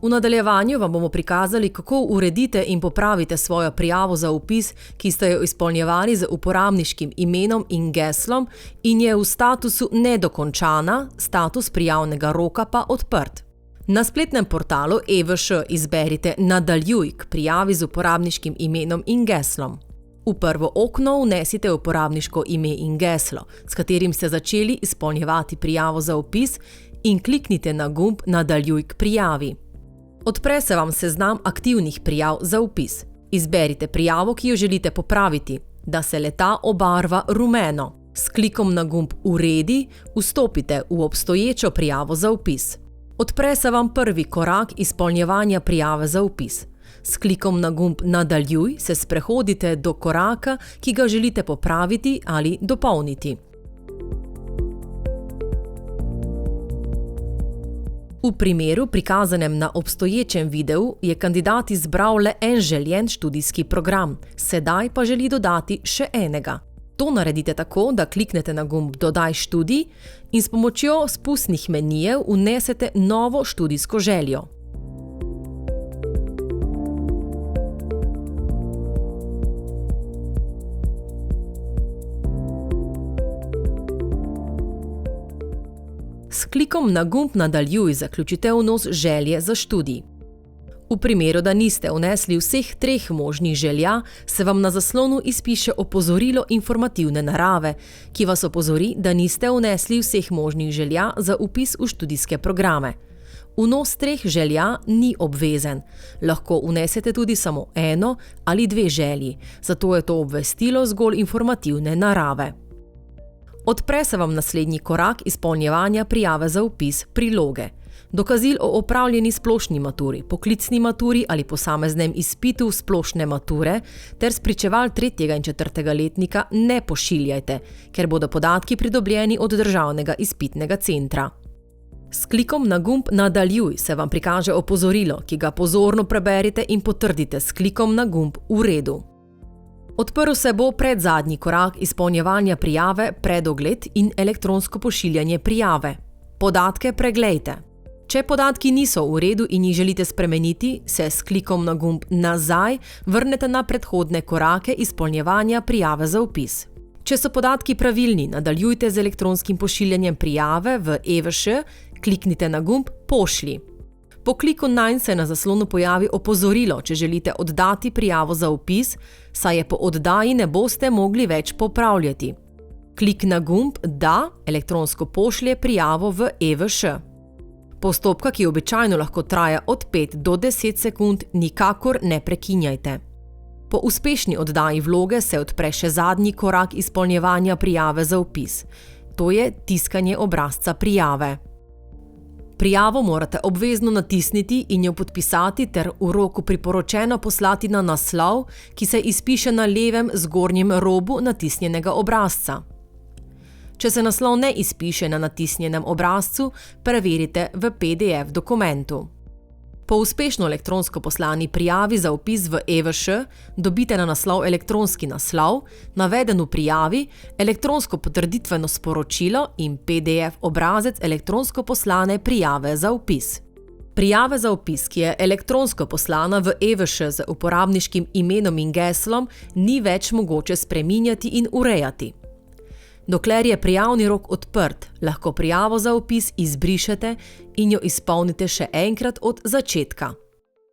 V nadaljevanju vam bomo prikazali, kako uredite in popravite svojo prijavo za vpis, ki ste jo izpolnjevali z uporabniškim imenom in geslom in je v statusu nedokončana, status prijavnega roka pa odprt. Na spletnem portalu EVŠ izberite Nadaljuj k prijavi z uporabniškim imenom in geslom. V prvo okno vnesite uporabniško ime in geslo, s katerim ste začeli izpolnjevati prijavo za vpis, in kliknite na gumb Nadaljuj k prijavi. Odpre se vam seznam aktivnih prijav za vpis. Izberite prijavo, ki jo želite popraviti, da se le-ta obarva rumeno. S klikom na gumb Uredi vstopite v obstoječo prijavo za vpis. Odpre se vam prvi korak izpolnjevanja prijave za vpis. S klikom na gumb Nadaljuj se sprehodite do koraka, ki ga želite popraviti ali dopolniti. V primeru, prikazanem na obstoječem videu, je kandidat izbral le en željen študijski program, sedaj pa želi dodati še enega. To naredite tako, da kliknete na gumb Dodaj študij in s pomočjo spustnih menijev vnesete novo študijsko željo. S klikom na gumb Nadaljuj zaključite vnos želje za študij. V primeru, da niste vnesli vseh 3 možnih želja, se vam na zaslonu izpiše opozorilo informativne narave, ki vas opozori, da niste vnesli vseh možnih želja za vpis v študijske programe. Vnos 3 želja ni obvezen, lahko vnesete tudi samo 1 ali 2 želji, zato je to obvestilo zgolj informativne narave. Odpre se vam naslednji korak izpolnjevanja prijave za vpis priloge. Dokazil o opravljeni splošni maturi, poklicni maturi ali posameznem izpitu splošne mature ter spričeval 3. in 4. letnika ne pošiljajte, ker bodo podatki pridobljeni od Državnega izpitnega centra. S klikom na gumb Nadaljuj se vam prikaže opozorilo, ki ga pozorno preberite in potrdite s klikom na gumb V redu. Odprl se bo predzadnji korak izpolnjevanja prijave Predogled in elektronsko pošiljanje prijave. Podatke preglejte. Če podatki niso v redu in jih želite spremeniti, se s klikom na gumb Nazaj vrnete na predhodne korake izpolnjevanja prijave za vpis. Če so podatki pravilni, nadaljujte z elektronskim pošiljanjem prijave v EVŠ, kliknite na gumb Pošlji. Po kliku nanj se na zaslonu pojavi opozorilo, če želite oddati prijavo za vpis, saj je po oddaji ne boste mogli več popravljati. Klik na gumb Da elektronsko pošlje prijavo v EVŠ. Postopka, ki običajno lahko traja od 5 do 10 sekund, nikakor ne prekinjajte. Po uspešni oddaji vloge se odpre še zadnji korak izpolnjevanja prijave za vpis. To je tiskanje obrazca prijave. Prijavo morate obvezno natisniti in jo podpisati ter v roku priporočeno poslati na naslov, ki se izpiše na levem zgornjem robu natisnjenega obrazca. Če se naslov ne izpiše na natisnjenem obrazcu, preverite v PDF dokumentu. Po uspešno elektronsko poslani prijavi za vpis v EVŠ dobite na naslov elektronski naslov, naveden v prijavi, elektronsko potrditveno sporočilo in PDF obrazec elektronsko poslane prijave za vpis. Prijave za vpis, ki je elektronsko poslana v EVŠ z uporabniškim imenom in geslom, ni več mogoče spreminjati in urejati. Dokler je prijavni rok odprt, lahko prijavo za vpis izbrišete in jo izpolnite še enkrat od začetka.